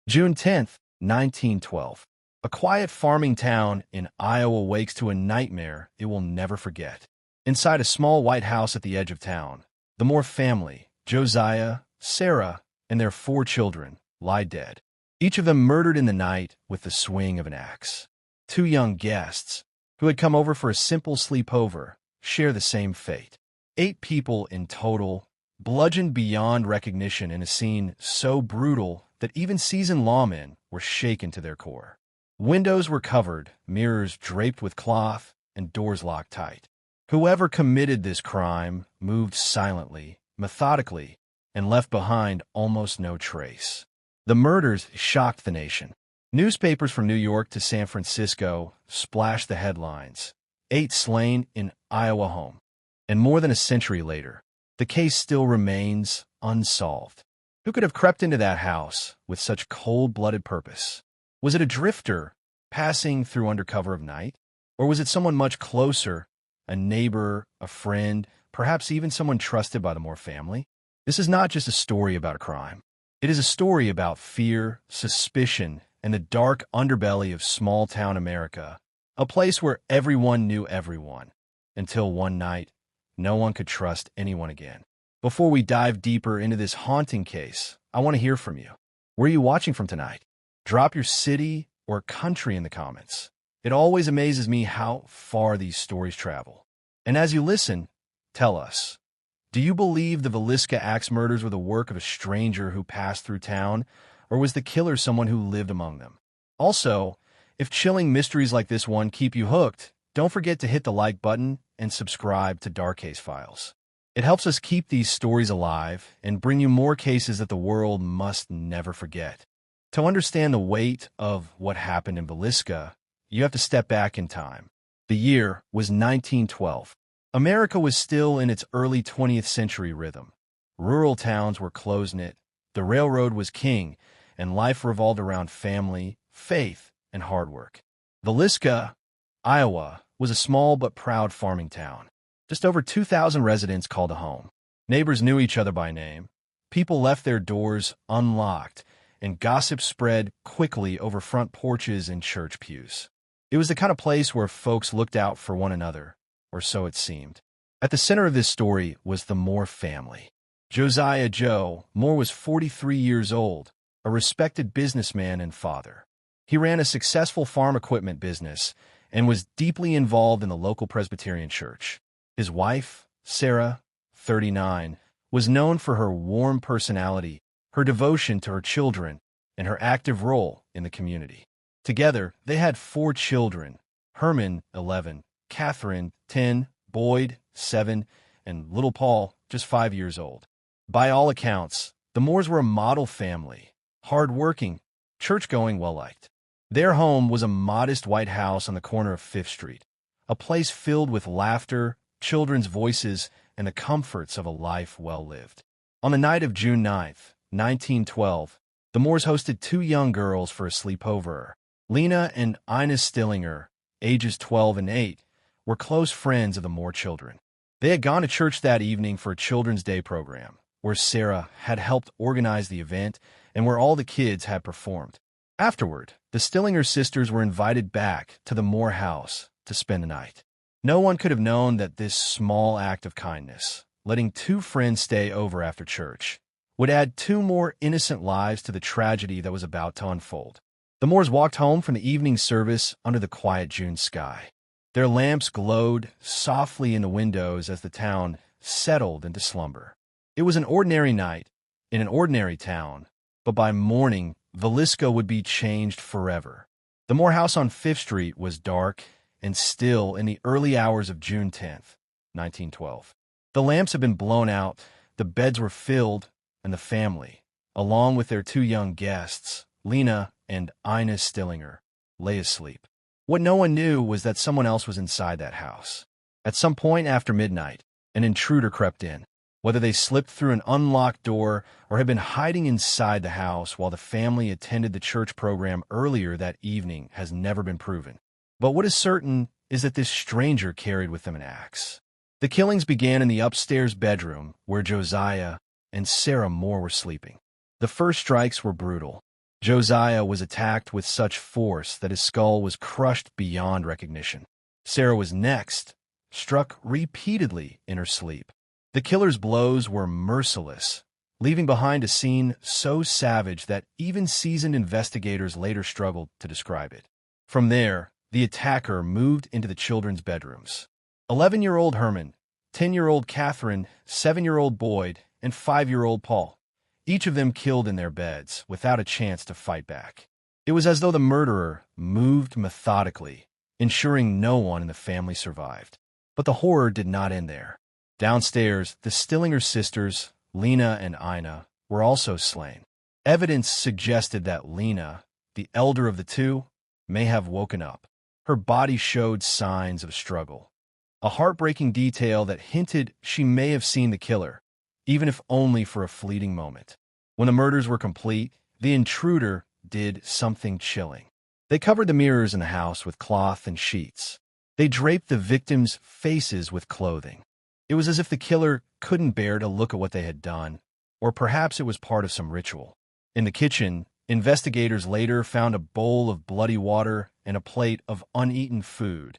June 10th, 1912. A quiet farming town in Iowa wakes to a nightmare it will never forget. Inside a small white house at the edge of town, the Moore family, Josiah, Sarah, and their 4 children, lie dead. Each of them murdered in the night with the swing of an axe. 2 young guests, who had come over for a simple sleepover, share the same fate. 8 people in total, bludgeoned beyond recognition in a scene so brutal that even seasoned lawmen were shaken to their core. Windows were covered, mirrors draped with cloth, and doors locked tight. Whoever committed this crime moved silently, methodically, and left behind almost no trace. The murders shocked the nation. Newspapers from New York to San Francisco splashed the headlines, 8 slain in Iowa home. And more than a century later, the case still remains unsolved. Who could have crept into that house with such cold-blooded purpose? Was it a drifter passing through under cover of night? Or was it someone much closer, a neighbor, a friend, perhaps even someone trusted by the Moore family? This is not just a story about a crime. It is a story about fear, suspicion, and the dark underbelly of small-town America, a place where everyone knew everyone, until one night, no one could trust anyone again. Before we dive deeper into this haunting case, I want to hear from you. Where are you watching from tonight? Drop your city or country in the comments. It always amazes me how far these stories travel. And as you listen, tell us, do you believe the Villisca Axe Murders were the work of a stranger who passed through town, or was the killer someone who lived among them? Also, if chilling mysteries like this one keep you hooked, don't forget to hit the like button and subscribe to Dark Case Files. It helps us keep these stories alive and bring you more cases that the world must never forget. To understand the weight of what happened in Villisca, you have to step back in time. The year was 1912. America was still in its early 20th century rhythm. Rural towns were close-knit, the railroad was king, and life revolved around family, faith, and hard work. Villisca, Iowa, was a small but proud farming town. Just over 2,000 residents called a home. Neighbors knew each other by name. People left their doors unlocked, and gossip spread quickly over front porches and church pews. It was the kind of place where folks looked out for one another, or so it seemed. At the center of this story was the Moore family. Josiah Joe Moore was 43 years old, a respected businessman and father. He ran a successful farm equipment business and was deeply involved in the local Presbyterian church. His wife, Sarah, 39, was known for her warm personality, her devotion to her children, and her active role in the community. Together, they had 4 children, Herman, 11, Catherine, 10, Boyd, 7, and little Paul, just 5 years old. By all accounts, the Moores were a model family, hard-working, church-going, well-liked. Their home was a modest white house on the corner of 5th Street, a place filled with laughter, children's voices, and the comforts of a life well lived. On the night of June 9th, 1912, the Moores hosted 2 young girls for a sleepover. Lena and Ina Stillinger, ages 12 and 8, were close friends of the Moore children. They had gone to church that evening for a Children's Day program, where Sarah had helped organize the event and where all the kids had performed. Afterward, the Stillinger sisters were invited back to the Moore house to spend the night. No one could have known that this small act of kindness, letting 2 friends stay over after church, would add 2 more innocent lives to the tragedy that was about to unfold. The Moores walked home from the evening service under the quiet June sky. Their lamps glowed softly in the windows as the town settled into slumber. It was an ordinary night in an ordinary town, but by morning, Villisca would be changed forever. The Moore house on 5th Street was dark and still in the early hours of June 10th, 1912. The lamps had been blown out, the beds were filled, and the family, along with their 2 young guests, Lena and Ina Stillinger, lay asleep. What no one knew was that someone else was inside that house. At some point after midnight, an intruder crept in. Whether they slipped through an unlocked door or had been hiding inside the house while the family attended the church program earlier that evening has never been proven. But what is certain is that this stranger carried with him an axe. The killings began in the upstairs bedroom where Josiah and Sarah Moore were sleeping. The first strikes were brutal. Josiah was attacked with such force that his skull was crushed beyond recognition. Sarah was next, struck repeatedly in her sleep. The killer's blows were merciless, leaving behind a scene so savage that even seasoned investigators later struggled to describe it. From there, the attacker moved into the children's bedrooms. 11-year-old Herman, 10-year-old Catherine, 7-year-old Boyd, and 5-year-old Paul, each of them killed in their beds without a chance to fight back. It was as though the murderer moved methodically, ensuring no one in the family survived. But the horror did not end there. Downstairs, the Stillinger sisters, Lena and Ina, were also slain. Evidence suggested that Lena, the elder of the two, may have woken up. Her body showed signs of struggle, a heartbreaking detail that hinted she may have seen the killer, even if only for a fleeting moment. When the murders were complete, the intruder did something chilling. They covered the mirrors in the house with cloth and sheets. They draped the victims' faces with clothing. It was as if the killer couldn't bear to look at what they had done, or perhaps it was part of some ritual. In the kitchen, investigators later found a bowl of bloody water and a plate of uneaten food,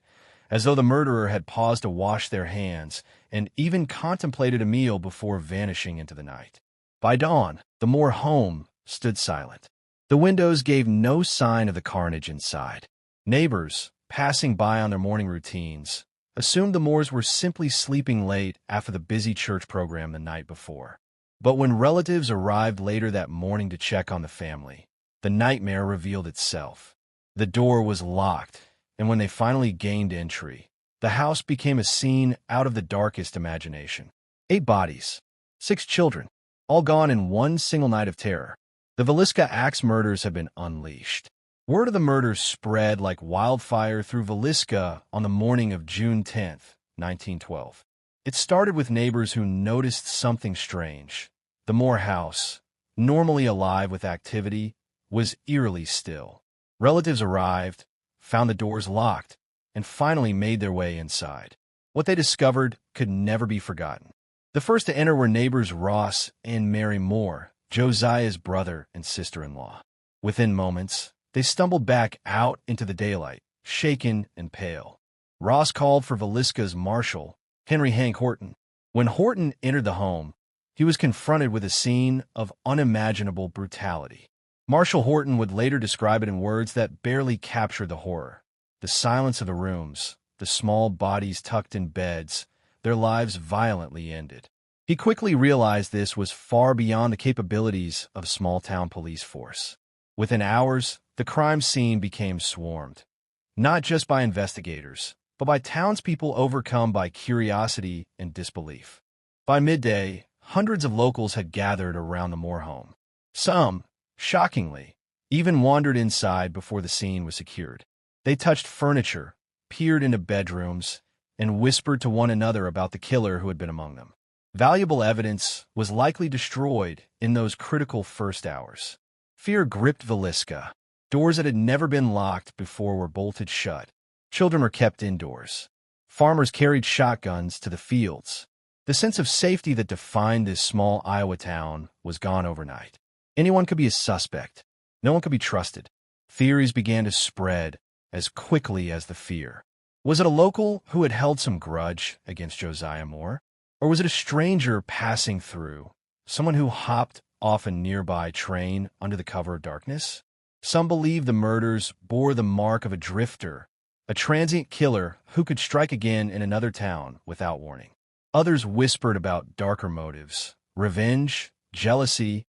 as though the murderer had paused to wash their hands and even contemplated a meal before vanishing into the night. By dawn, the Moore home stood silent. The windows gave no sign of the carnage inside. Neighbors, passing by on their morning routines, assumed the Moores were simply sleeping late after the busy church program the night before. But when relatives arrived later that morning to check on the family, the nightmare revealed itself. The door was locked, and when they finally gained entry, the house became a scene out of the darkest imagination. 8 bodies, 6 children, all gone in one single night of terror. The Villisca Axe Murders have been unleashed. Word of the murders spread like wildfire through Villisca on the morning of June 10, 1912. It started with neighbors who noticed something strange. The Moore house, normally alive with activity, was eerily still. Relatives arrived, found the doors locked, and finally made their way inside. What they discovered could never be forgotten. The first to enter were neighbors Ross and Mary Moore, Josiah's brother and sister-in-law. Within moments, they stumbled back out into the daylight, shaken and pale. Ross called for Villisca's marshal, Henry Hank Horton. When Horton entered the home, he was confronted with a scene of unimaginable brutality. Marshal Horton would later describe it in words that barely captured the horror. The silence of the rooms, the small bodies tucked in beds, their lives violently ended. He quickly realized this was far beyond the capabilities of a small-town police force. Within hours, the crime scene became swarmed, not just by investigators, but by townspeople overcome by curiosity and disbelief. By midday, hundreds of locals had gathered around the Moore home. Some, shockingly, even wandered inside before the scene was secured. They touched furniture, peered into bedrooms, and whispered to one another about the killer who had been among them. Valuable evidence was likely destroyed in those critical first hours. Fear gripped Villisca. Doors that had never been locked before were bolted shut. Children were kept indoors. Farmers carried shotguns to the fields. The sense of safety that defined this small Iowa town was gone overnight. Anyone could be a suspect. No one could be trusted. Theories began to spread as quickly as the fear. Was it a local who had held some grudge against Josiah Moore? Or was it a stranger passing through, someone who hopped off a nearby train under the cover of darkness? Some believed the murders bore the mark of a drifter, a transient killer who could strike again in another town without warning. Others whispered about darker motives, revenge, jealousy,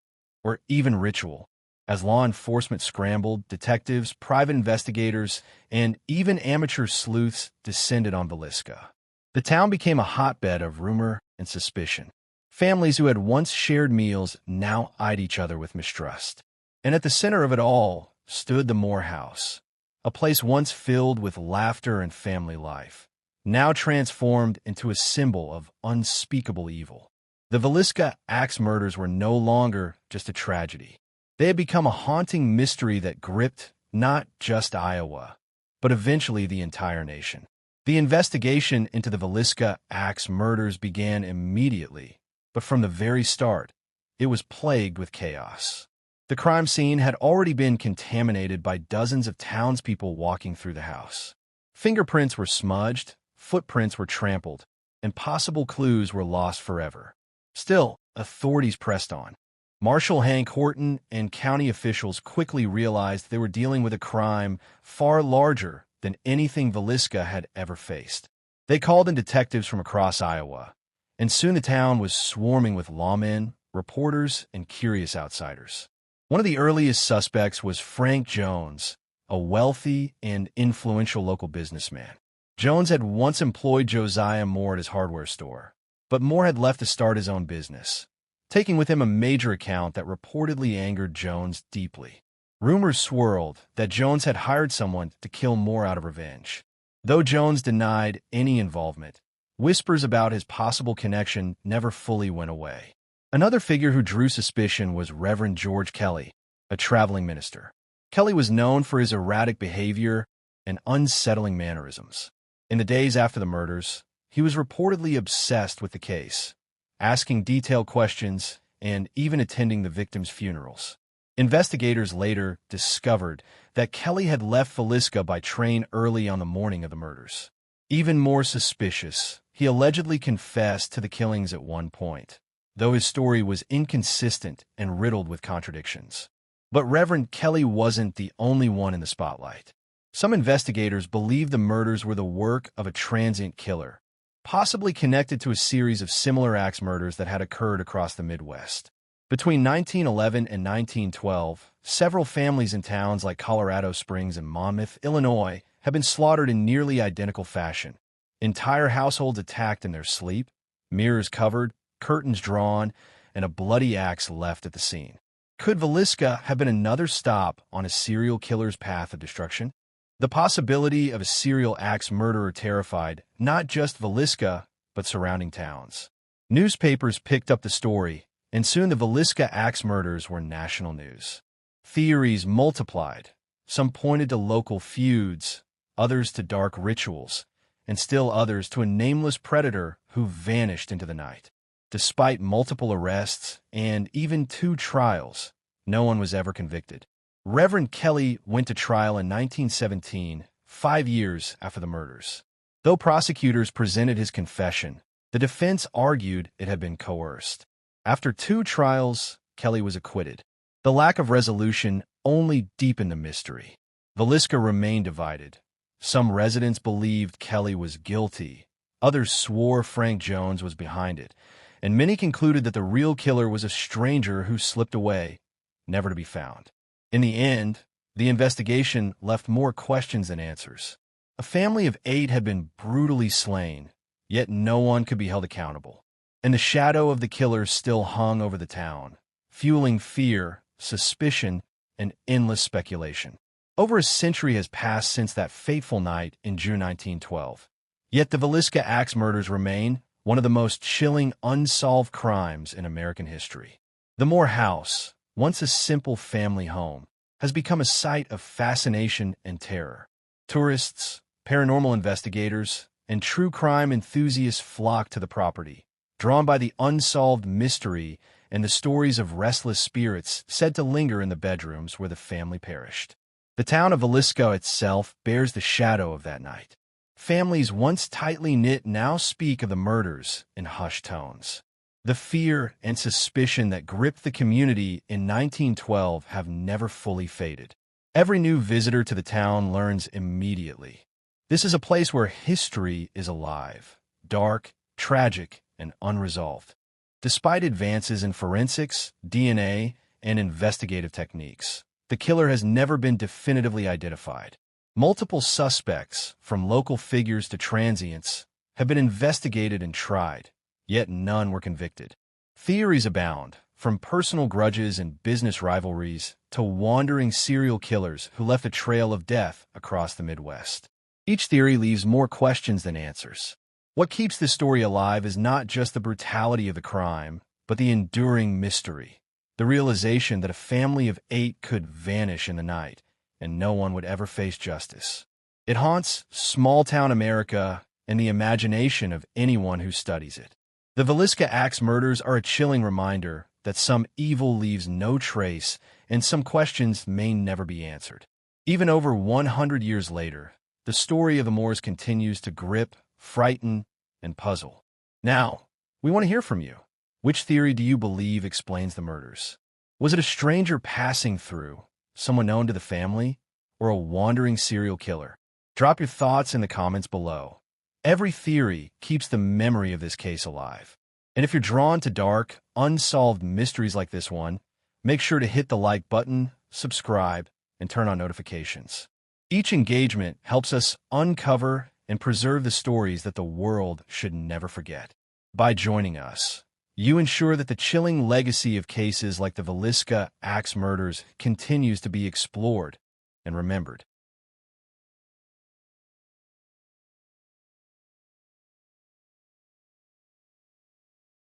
or even ritual. As law enforcement scrambled, detectives, private investigators, and even amateur sleuths descended on Villisca. The town became a hotbed of rumor and suspicion. Families who had once shared meals now eyed each other with mistrust. And at the center of it all stood the Moore house, a place once filled with laughter and family life, now transformed into a symbol of unspeakable evil. The Villisca Axe Murders were no longer just a tragedy. They had become a haunting mystery that gripped not just Iowa, but eventually the entire nation. The investigation into the Villisca Axe Murders began immediately, but from the very start, it was plagued with chaos. The crime scene had already been contaminated by dozens of townspeople walking through the house. Fingerprints were smudged, footprints were trampled, and possible clues were lost forever. Still, authorities pressed on. Marshal Hank Horton and county officials quickly realized they were dealing with a crime far larger than anything Villisca had ever faced. They called in detectives from across Iowa, and soon the town was swarming with lawmen, reporters, and curious outsiders. One of the earliest suspects was Frank Jones, a wealthy and influential local businessman. Jones had once employed Josiah Moore at his hardware store, but Moore had left to start his own business, taking with him a major account that reportedly angered Jones deeply. Rumors swirled that Jones had hired someone to kill Moore out of revenge. Though Jones denied any involvement, whispers about his possible connection never fully went away. Another figure who drew suspicion was Reverend George Kelly, a traveling minister. Kelly was known for his erratic behavior and unsettling mannerisms. In the days after the murders, he was reportedly obsessed with the case, asking detailed questions and even attending the victims' funerals. Investigators later discovered that Kelly had left Villisca by train early on the morning of the murders. Even more suspicious, he allegedly confessed to the killings at one point, though his story was inconsistent and riddled with contradictions. But Reverend Kelly wasn't the only one in the spotlight. Some investigators believe the murders were the work of a transient killer, possibly connected to a series of similar axe murders that had occurred across the Midwest. Between 1911 and 1912, several families in towns like Colorado Springs and Monmouth, Illinois, have been slaughtered in nearly identical fashion. Entire households attacked in their sleep, mirrors covered, curtains drawn, and a bloody axe left at the scene. Could Villisca have been another stop on a serial killer's path of destruction? The possibility of a serial axe murderer terrified not just Villisca, but surrounding towns. Newspapers picked up the story, and soon the Villisca Axe Murders were national news. Theories multiplied. Some pointed to local feuds, others to dark rituals, and still others to a nameless predator who vanished into the night. Despite multiple arrests and even 2 trials, no one was ever convicted. Reverend Kelly went to trial in 1917, 5 years after the murders. Though prosecutors presented his confession, the defense argued it had been coerced. After 2 trials, Kelly was acquitted. The lack of resolution only deepened the mystery. Villisca remained divided. Some residents believed Kelly was guilty, others swore Frank Jones was behind it, and many concluded that the real killer was a stranger who slipped away, never to be found. In the end, the investigation left more questions than answers. A family of 8 had been brutally slain, yet no one could be held accountable. And the shadow of the killer still hung over the town, fueling fear, suspicion, and endless speculation. Over a century has passed since that fateful night in June 1912. Yet the Villisca Axe Murders remain one of the most chilling unsolved crimes in American history. The Moore house, once a simple family home, has become a site of fascination and terror. Tourists, paranormal investigators, and true crime enthusiasts flock to the property, drawn by the unsolved mystery and the stories of restless spirits said to linger in the bedrooms where the family perished. The town of Villisca itself bears the shadow of that night. Families once tightly knit now speak of the murders in hushed tones. The fear and suspicion that gripped the community in 1912 have never fully faded. Every new visitor to the town learns immediately. This is a place where history is alive, dark, tragic, and unresolved. Despite advances in forensics, DNA, and investigative techniques, the killer has never been definitively identified. Multiple suspects, from local figures to transients, have been investigated and tried, yet none were convicted. Theories abound, from personal grudges and business rivalries to wandering serial killers who left a trail of death across the Midwest. Each theory leaves more questions than answers. What keeps this story alive is not just the brutality of the crime, but the enduring mystery. The realization that a family of 8 could vanish in the night, and no one would ever face justice. It haunts small-town America and the imagination of anyone who studies it. The Villisca Axe Murders are a chilling reminder that some evil leaves no trace and some questions may never be answered. Even over 100 years later, the story of the Moors continues to grip, frighten, and puzzle. Now, we want to hear from you. Which theory do you believe explains the murders? Was it a stranger passing through, someone known to the family, or a wandering serial killer? Drop your thoughts in the comments below. Every theory keeps the memory of this case alive. And if you're drawn to dark, unsolved mysteries like this one, make sure to hit the like button, subscribe, and turn on notifications. Each engagement helps us uncover and preserve the stories that the world should never forget. By joining us, you ensure that the chilling legacy of cases like the Villisca Axe Murders continues to be explored and remembered.